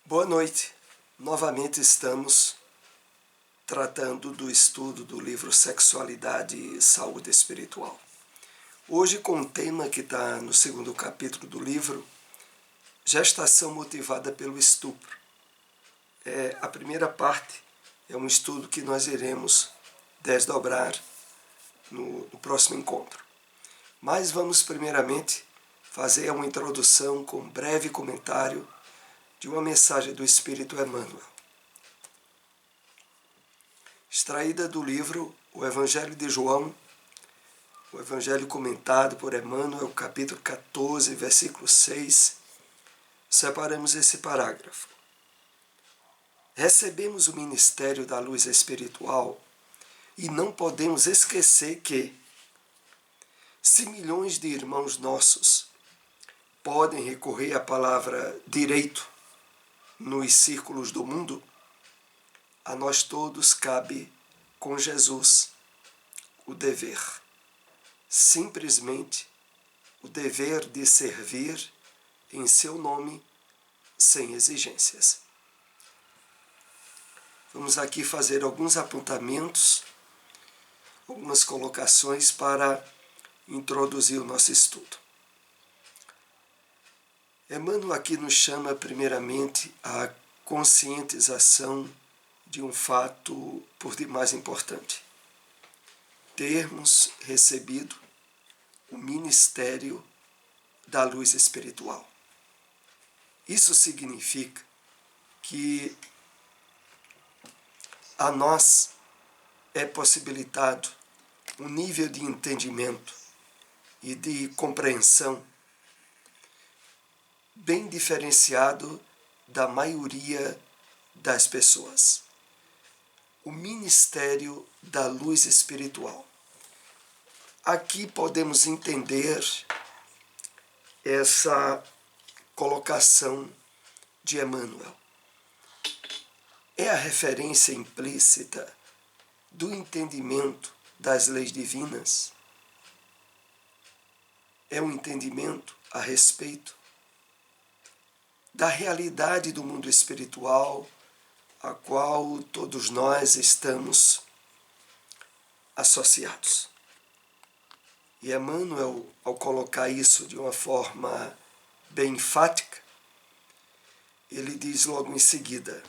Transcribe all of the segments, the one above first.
Boa noite. Novamente estamos tratando do estudo do livro Sexualidade e Saúde Espiritual. Hoje com um tema que está no segundo capítulo do livro, Gestação motivada pelo estupro. A primeira parte é um estudo que nós iremos desdobrar no próximo encontro. Mas vamos primeiramente fazer uma introdução com um breve comentário de uma mensagem do Espírito Emmanuel, extraída do livro O Evangelho de João, o Evangelho comentado por Emmanuel, capítulo 14, versículo 6, separamos esse parágrafo. Recebemos o ministério da luz espiritual e não podemos esquecer que, se milhões de irmãos nossos podem recorrer à palavra direito nos círculos do mundo, a nós todos cabe, com Jesus, o dever. Simplesmente o dever de servir em seu nome, sem exigências. Vamos aqui fazer alguns apontamentos, algumas colocações para introduzir o nosso estudo. Emmanuel aqui nos chama primeiramente à conscientização de um fato por demais importante: termos recebido o ministério da luz espiritual. Isso significa que a nós é possibilitado um nível de entendimento e de compreensão bem diferenciado da maioria das pessoas. O ministério da luz espiritual. Aqui podemos entender essa colocação de Emmanuel. É a referência implícita do entendimento das leis divinas? É um entendimento a respeito da realidade do mundo espiritual, a qual todos nós estamos associados. E Emmanuel, ao colocar isso de uma forma bem enfática, ele diz logo em seguida: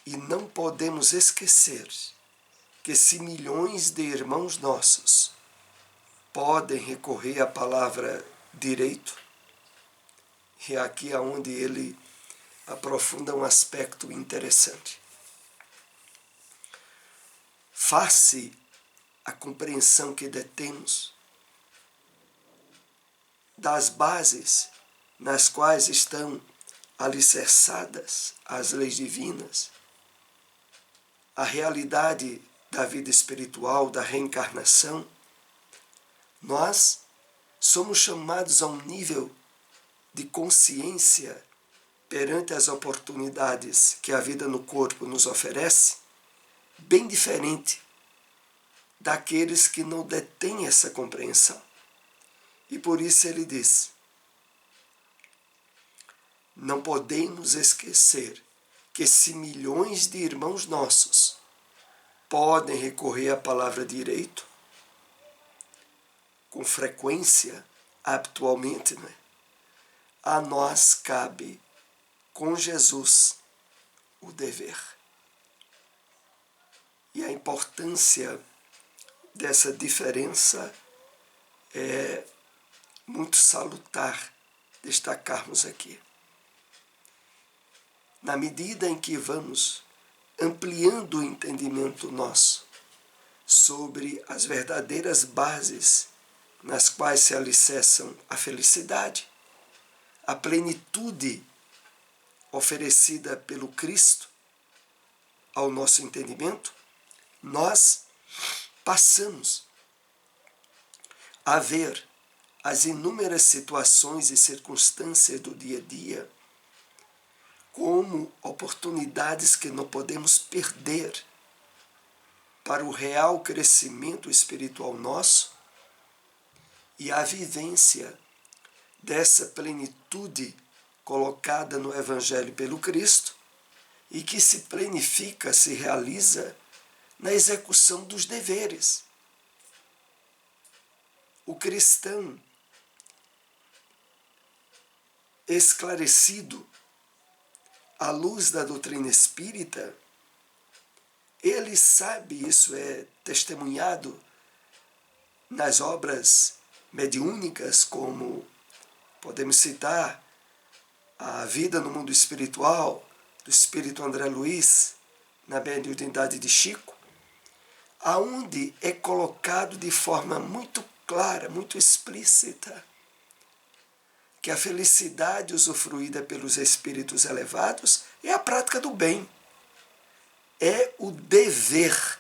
e não podemos esquecer que se milhões de irmãos nossos podem recorrer à palavra direito, e aqui é onde ele aprofunda um aspecto interessante. Face à compreensão que detemos das bases nas quais estão alicerçadas as leis divinas, a realidade da vida espiritual, da reencarnação, nós somos chamados a um nível de consciência perante as oportunidades que a vida no corpo nos oferece, bem diferente daqueles que não detêm essa compreensão. E por isso ele diz: não podemos esquecer que se milhões de irmãos nossos podem recorrer à palavra direito, com frequência, habitualmente, a nós cabe, com Jesus, o dever. E a importância dessa diferença é muito salutar destacarmos aqui. Na medida em que vamos ampliando o entendimento nosso sobre as verdadeiras bases nas quais se alicerçam a felicidade, a plenitude oferecida pelo Cristo ao nosso entendimento, nós passamos a ver as inúmeras situações e circunstâncias do dia a dia como oportunidades que não podemos perder para o real crescimento espiritual nosso e a vivência dessa plenitude colocada no Evangelho pelo Cristo e que se planifica, se realiza na execução dos deveres. O cristão esclarecido à luz da doutrina espírita, ele sabe, isso é testemunhado nas obras mediúnicas, como podemos citar a Vida no Mundo Espiritual, do Espírito André Luiz, na Mediunidade de Chico, aonde é colocado de forma muito clara, muito explícita, que a felicidade usufruída pelos espíritos elevados é a prática do bem. É o dever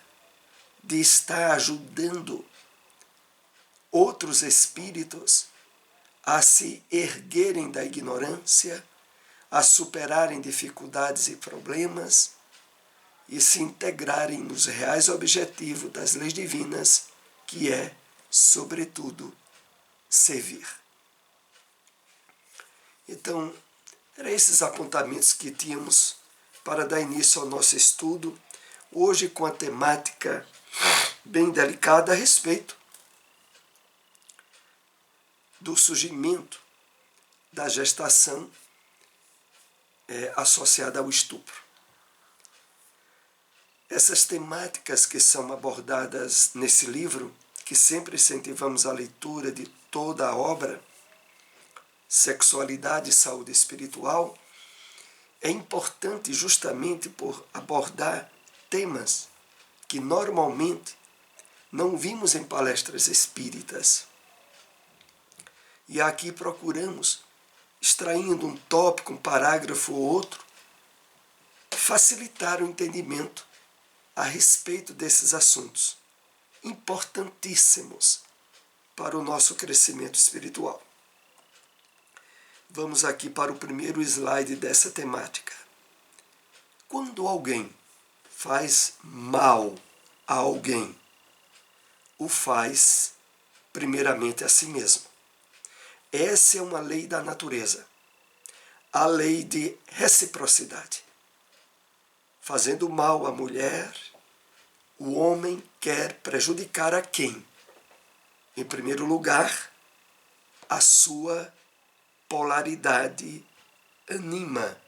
de estar ajudando outros espíritos a se erguerem da ignorância, a superarem dificuldades e problemas e se integrarem nos reais objetivos das leis divinas, que é, sobretudo, servir. Então, eram esses apontamentos que tínhamos para dar início ao nosso estudo, hoje com a temática bem delicada a respeito do surgimento da gestação associada ao estupro. Essas temáticas que são abordadas nesse livro, que sempre incentivamos a leitura de toda a obra, Sexualidade e Saúde Espiritual, é importante justamente por abordar temas que normalmente não vimos em palestras espíritas. E aqui procuramos, extraindo um tópico, um parágrafo ou outro, facilitar o entendimento a respeito desses assuntos importantíssimos para o nosso crescimento espiritual. Vamos aqui para o primeiro slide dessa temática. Quando alguém faz mal a alguém, o faz primeiramente a si mesmo. Essa é uma lei da natureza, a lei de reciprocidade. Fazendo mal à mulher, o homem quer prejudicar a quem? Em primeiro lugar, a sua polaridade anima.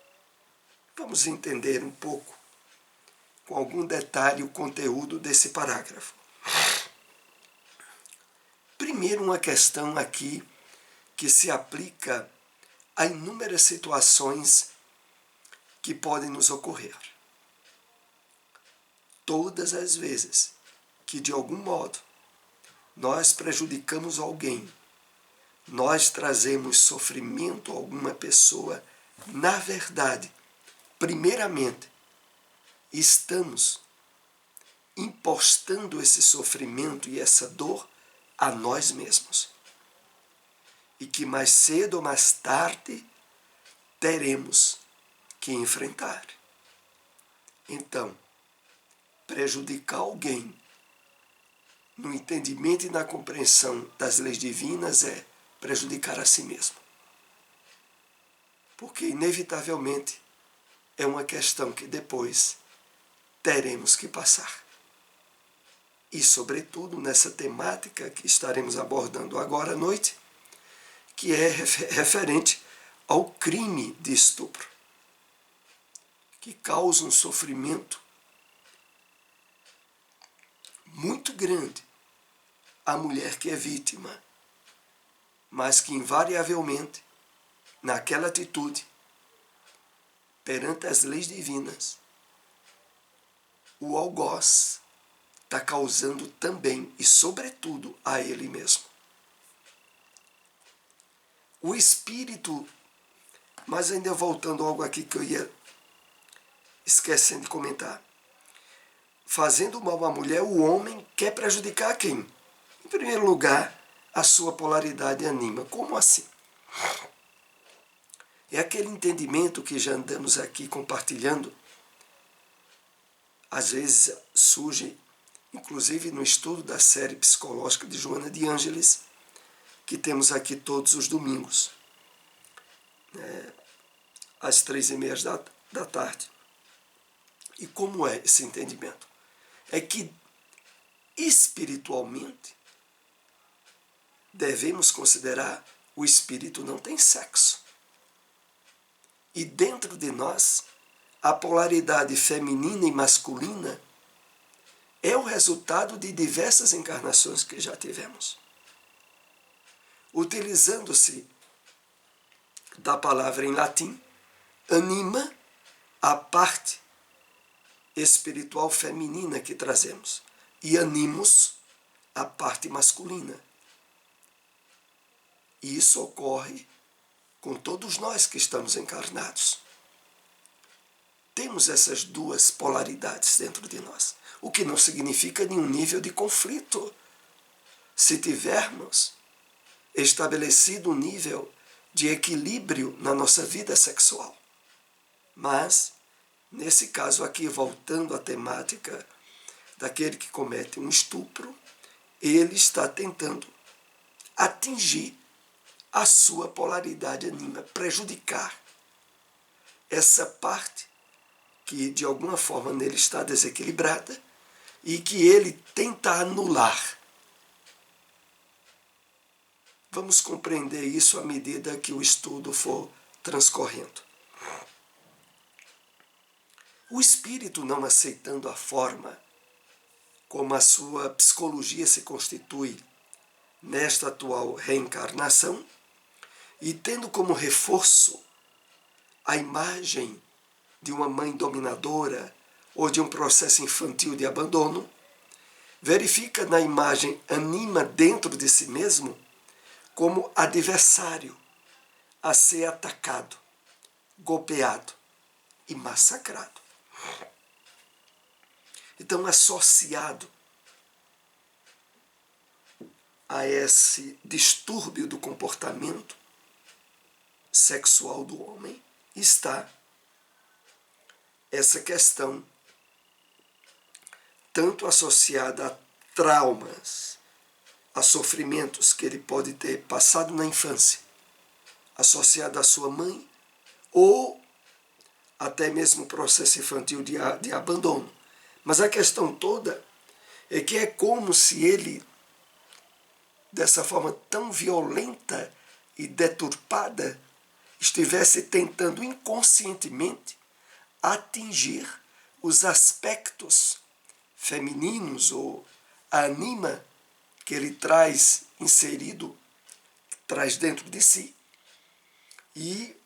Vamos entender um pouco, com algum detalhe, o conteúdo desse parágrafo. Primeiro, uma questão aqui que se aplica a inúmeras situações que podem nos ocorrer. Todas as vezes que, de algum modo, nós prejudicamos alguém, nós trazemos sofrimento a alguma pessoa, na verdade, primeiramente, estamos impostando esse sofrimento e essa dor a nós mesmos. E que mais cedo ou mais tarde teremos que enfrentar. Então, prejudicar alguém no entendimento e na compreensão das leis divinas é prejudicar a si mesmo. Porque, inevitavelmente, é uma questão que depois teremos que passar. E, sobretudo, nessa temática que estaremos abordando agora à noite, que é referente ao crime de estupro, que causa um sofrimento muito grande à mulher que é vítima, mas que invariavelmente, naquela atitude, perante as leis divinas, o algoz está causando também e sobretudo a ele mesmo. O espírito, mas ainda voltando a algo aqui que eu ia esquecendo de comentar. Fazendo mal à mulher, o homem quer prejudicar a quem? Em primeiro lugar, a sua polaridade anima. Como assim? É aquele entendimento que já andamos aqui compartilhando. Às vezes surge, inclusive no estudo da série psicológica de Joana de Ângeles, que temos aqui todos os domingos. às 3h30 da tarde. E como é esse entendimento? É que espiritualmente devemos considerar o espírito não tem sexo. E dentro de nós, a polaridade feminina e masculina é o resultado de diversas encarnações que já tivemos. Utilizando-se da palavra em latim, anima, a parte espiritual feminina que trazemos, e animus, a parte masculina. E isso ocorre com todos nós que estamos encarnados. Temos essas duas polaridades dentro de nós, o que não significa nenhum nível de conflito. Se tivermos estabelecido um nível de equilíbrio na nossa vida sexual. Mas, nesse caso aqui, voltando à temática daquele que comete um estupro, ele está tentando atingir a sua polaridade anima, prejudicar essa parte que de alguma forma nele está desequilibrada e que ele tenta anular. Vamos compreender isso à medida que o estudo for transcorrendo. O espírito, não aceitando a forma como a sua psicologia se constitui nesta atual reencarnação, e tendo como reforço a imagem de uma mãe dominadora ou de um processo infantil de abandono, verifica na imagem anima dentro de si mesmo como adversário a ser atacado, golpeado e massacrado. Então, associado a esse distúrbio do comportamento sexual do homem está essa questão tanto associada a traumas, a sofrimentos que ele pode ter passado na infância, associado à sua mãe, ou até mesmo o processo infantil de abandono. Mas a questão toda é que é como se ele, dessa forma tão violenta e deturpada, estivesse tentando inconscientemente atingir os aspectos femininos ou a anima que ele traz inserido, traz dentro de si, e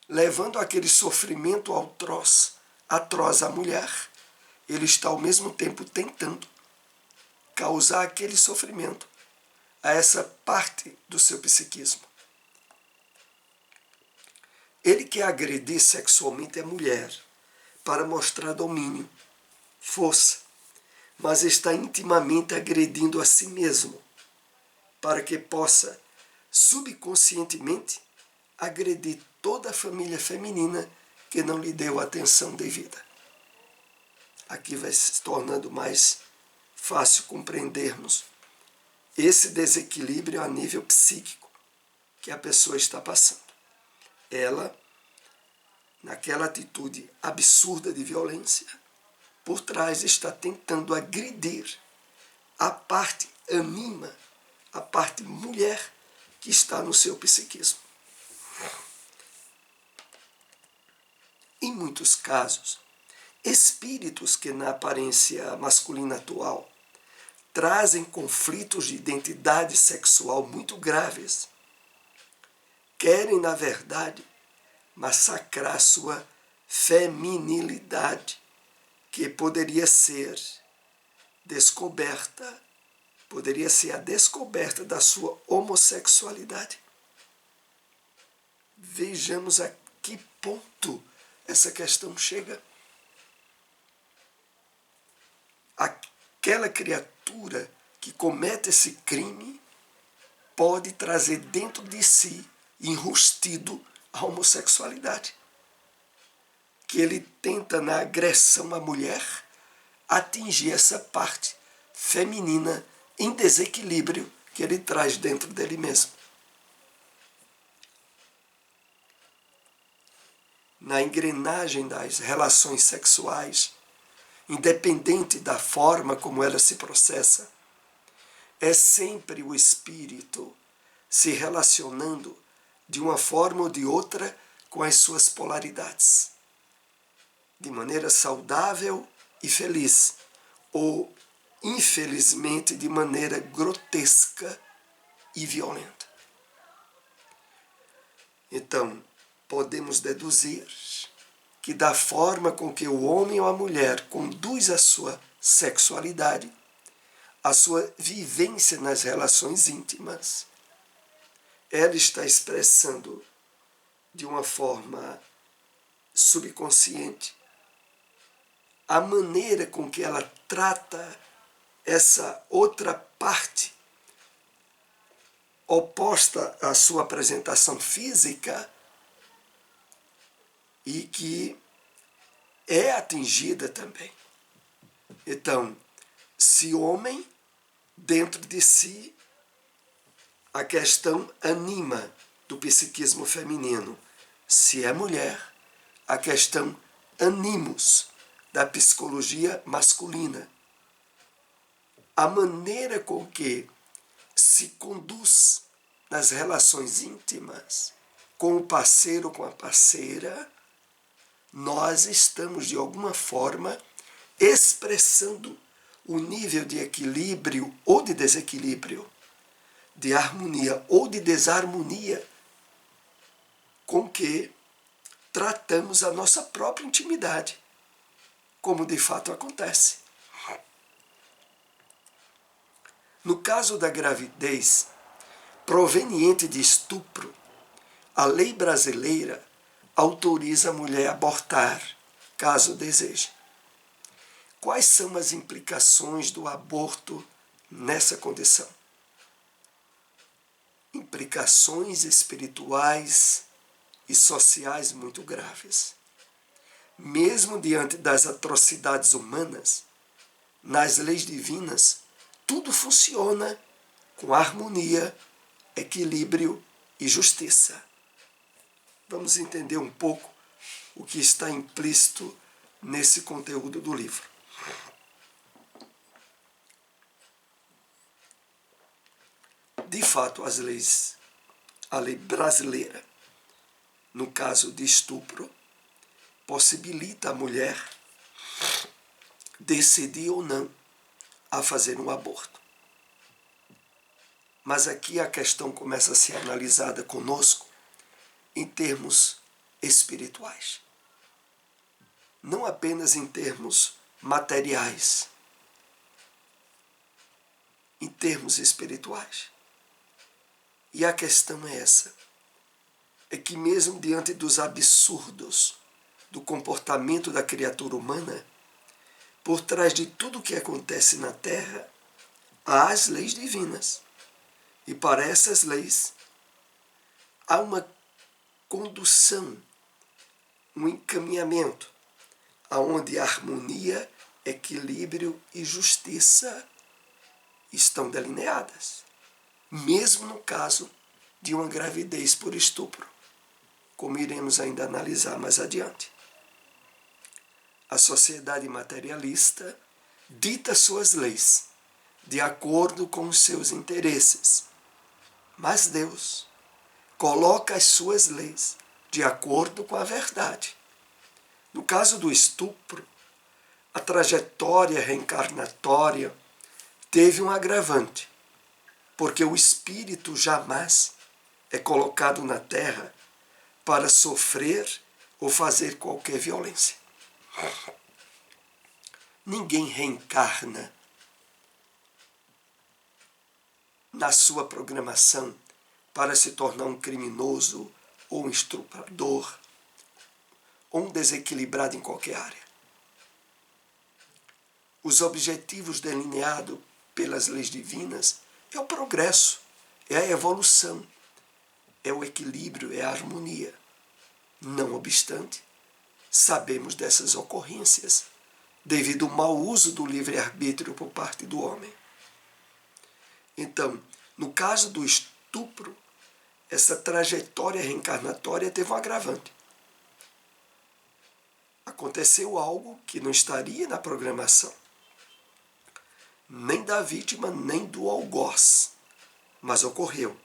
levando aquele sofrimento atroz à mulher, ele está ao mesmo tempo tentando causar aquele sofrimento a essa parte do seu psiquismo. Ele quer agredir sexualmente a mulher para mostrar domínio, força, mas está intimamente agredindo a si mesmo para que possa subconscientemente agredir toda a família feminina que não lhe deu atenção devida. Aqui vai se tornando mais fácil compreendermos esse desequilíbrio a nível psíquico que a pessoa está passando. Ela, naquela atitude absurda de violência, por trás está tentando agredir a parte anima, a parte mulher que está no seu psiquismo. Em muitos casos, espíritos que na aparência masculina atual trazem conflitos de identidade sexual muito graves, querem, na verdade, massacrar sua feminilidade, que poderia ser descoberta, poderia ser a descoberta da sua homossexualidade. Vejamos a que ponto essa questão chega. Aquela criatura que comete esse crime pode trazer dentro de si, enrustido, a homossexualidade. Que ele tenta, na agressão à mulher, atingir essa parte feminina em desequilíbrio que ele traz dentro dele mesmo. na engrenagem das relações sexuais, independente da forma como ela se processa, é sempre o espírito se relacionando de uma forma ou de outra com as suas polaridades, de maneira saudável e feliz, ou, infelizmente, de maneira grotesca e violenta. Então, podemos deduzir que da forma com que o homem ou a mulher conduz a sua sexualidade, a sua vivência nas relações íntimas, ela está expressando de uma forma subconsciente a maneira com que ela trata essa outra parte oposta à sua apresentação física e que é atingida também. Então, se homem, dentro de si, a questão anima do psiquismo feminino. Se é mulher, a questão animus da psicologia masculina. A maneira com que se conduz nas relações íntimas com o parceiro ou com a parceira, nós estamos, de alguma forma, expressando o nível de equilíbrio ou de desequilíbrio, de harmonia ou de desarmonia com que tratamos a nossa própria intimidade, como de fato acontece. No caso da gravidez proveniente de estupro, a lei brasileira autoriza a mulher a abortar, caso deseje. Quais são as implicações do aborto nessa condição? Implicações espirituais e sociais muito graves. Mesmo diante das atrocidades humanas, nas leis divinas, tudo funciona com harmonia, equilíbrio e justiça. Vamos entender um pouco o que está implícito nesse conteúdo do livro. De fato, a lei brasileira, no caso de estupro, possibilita a mulher decidir ou não a fazer um aborto. Mas aqui a questão começa a ser analisada conosco em termos espirituais. Não apenas em termos materiais, em termos espirituais. E a questão é essa, é que mesmo diante dos absurdos do comportamento da criatura humana, por trás de tudo o que acontece na Terra, há as leis divinas. E para essas leis, há uma condução, um encaminhamento, aonde harmonia, equilíbrio e justiça estão delineadas, mesmo no caso de uma gravidez por estupro, como iremos ainda analisar mais adiante. A sociedade materialista dita suas leis de acordo com os seus interesses, mas Deus coloca as suas leis de acordo com a verdade. No caso do estupro, a trajetória reencarnatória teve um agravante, porque o espírito jamais é colocado na Terra para sofrer ou fazer qualquer violência. Ninguém reencarna na sua programação para se tornar um criminoso ou um estuprador ou um desequilibrado em qualquer área. Os objetivos delineados pelas leis divinas é o progresso, é a evolução, é o equilíbrio, é a harmonia. Não obstante, sabemos dessas ocorrências devido ao mau uso do livre-arbítrio por parte do homem. Então, no caso do estupro, essa trajetória reencarnatória teve um agravante. Aconteceu algo que não estaria na programação, nem da vítima, nem do algoz, mas ocorreu.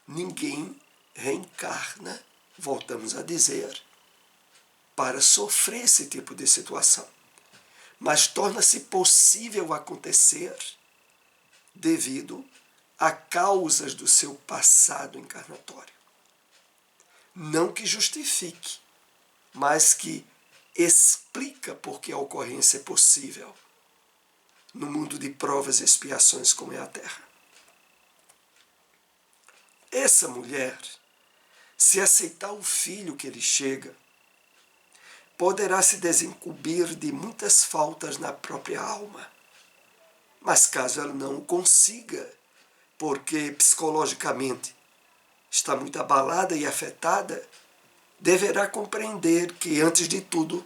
Ninguém reencarna, voltamos a dizer, para sofrer esse tipo de situação. Mas torna-se possível acontecer devido a causas do seu passado encarnatório. Não que justifique, mas que explica por que a ocorrência é possível no mundo de provas e expiações como é a Terra. Essa mulher, se aceitar o filho que lhe chega, poderá se desincumbir de muitas faltas na própria alma. Mas caso ela não o consiga, porque psicologicamente está muito abalada e afetada, deverá compreender que, antes de tudo,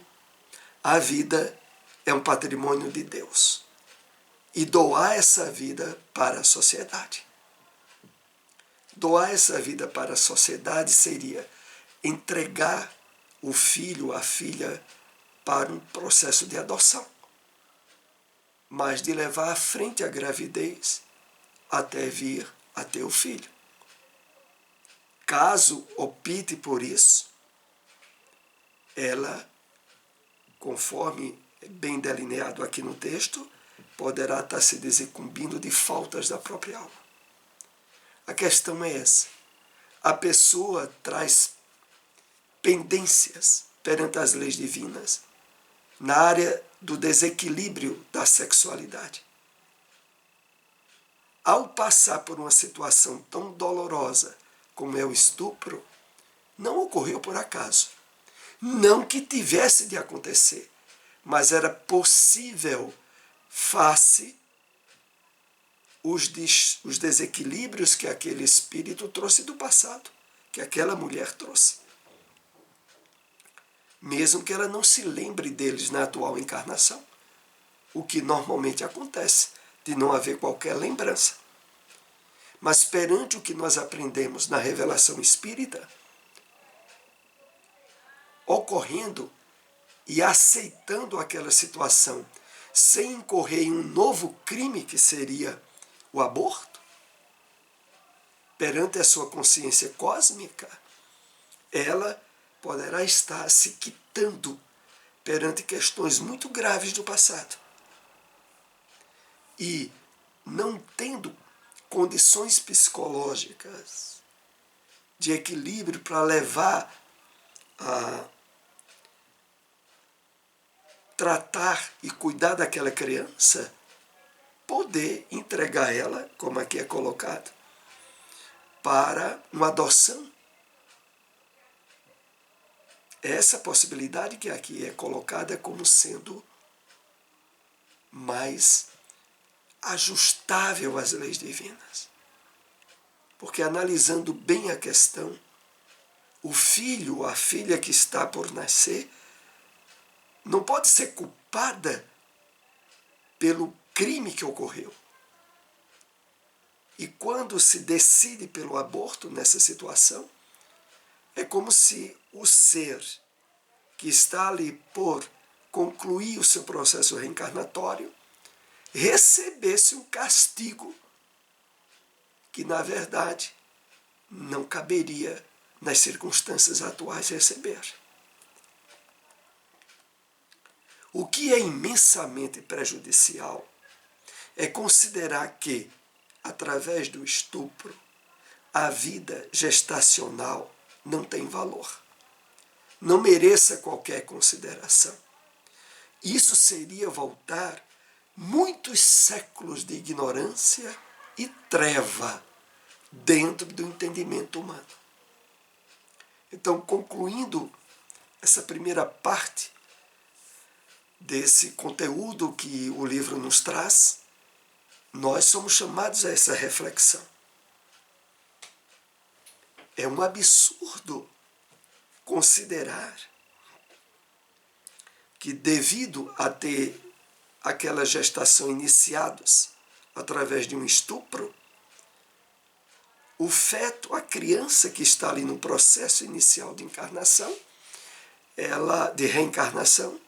a vida é um patrimônio de Deus e doar essa vida para a sociedade. Doar essa vida para a sociedade seria entregar o filho, a filha, para um processo de adoção, mas de levar à frente a gravidez até vir a ter o filho. Caso opte por isso, ela, conforme bem delineado aqui no texto, poderá estar se desincumbindo de faltas da própria alma. A questão é essa. A pessoa traz pendências perante as leis divinas na área do desequilíbrio da sexualidade. Ao passar por uma situação tão dolorosa como é o estupro, não ocorreu por acaso. Não que tivesse de acontecer, mas era possível face os desequilíbrios que aquele espírito trouxe do passado, que aquela mulher trouxe. Mesmo que ela não se lembre deles na atual encarnação, o que normalmente acontece, de não haver qualquer lembrança. Mas perante o que nós aprendemos na revelação espírita, ocorrendo e aceitando aquela situação, sem incorrer em um novo crime que seria o aborto, perante a sua consciência cósmica, ela poderá estar se quitando perante questões muito graves do passado. E não tendo condições psicológicas de equilíbrio para levar a tratar e cuidar daquela criança, poder entregar ela, como aqui é colocado, para uma adoção. Essa possibilidade que aqui é colocada como sendo mais ajustável às leis divinas. Porque analisando bem a questão, o filho, a filha que está por nascer, não pode ser culpada pelo crime que ocorreu. E quando se decide pelo aborto nessa situação, é como se o ser que está ali por concluir o seu processo reencarnatório recebesse um castigo que, na verdade, não caberia nas circunstâncias atuais receber. O que é imensamente prejudicial é considerar que, através do estupro, a vida gestacional não tem valor, não mereça qualquer consideração. Isso seria voltar muitos séculos de ignorância e treva dentro do entendimento humano. Então, concluindo essa primeira parte desse conteúdo que o livro nos traz, nós somos chamados a essa reflexão. É um absurdo considerar que, devido a ter aquela gestação iniciados através de um estupro, o feto, a criança que está ali no processo inicial de encarnação, de reencarnação,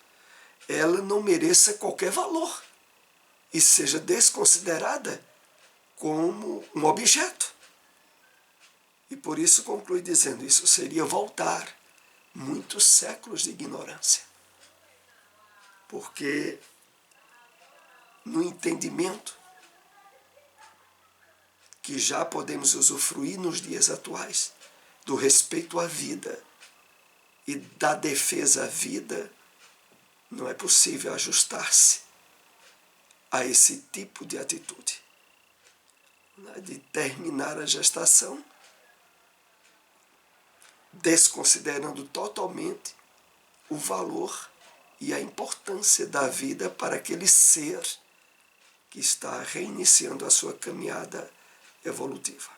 ela não mereça qualquer valor e seja desconsiderada como um objeto. E por isso conclui dizendo, isso seria voltar muitos séculos de ignorância. Porque no entendimento que já podemos usufruir nos dias atuais, do respeito à vida e da defesa à vida, não é possível ajustar-se a esse tipo de atitude, de terminar a gestação desconsiderando totalmente o valor e a importância da vida para aquele ser que está reiniciando a sua caminhada evolutiva.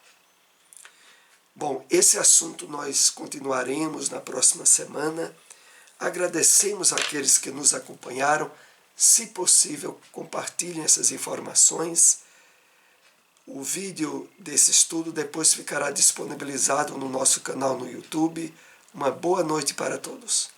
Bom, esse assunto nós continuaremos na próxima semana. Agradecemos àqueles que nos acompanharam. Se possível, compartilhem essas informações. O vídeo desse estudo depois ficará disponibilizado no nosso canal no YouTube. Uma boa noite para todos.